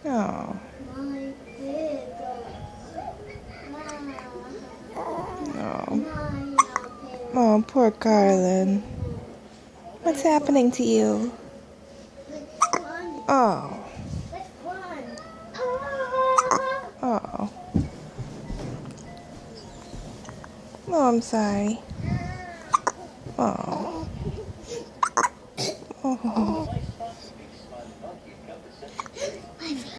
Oh. Oh. Oh, poor Carlin. What's happening to you? Oh. Oh. Oh, I'm sorry. Oh. Oh.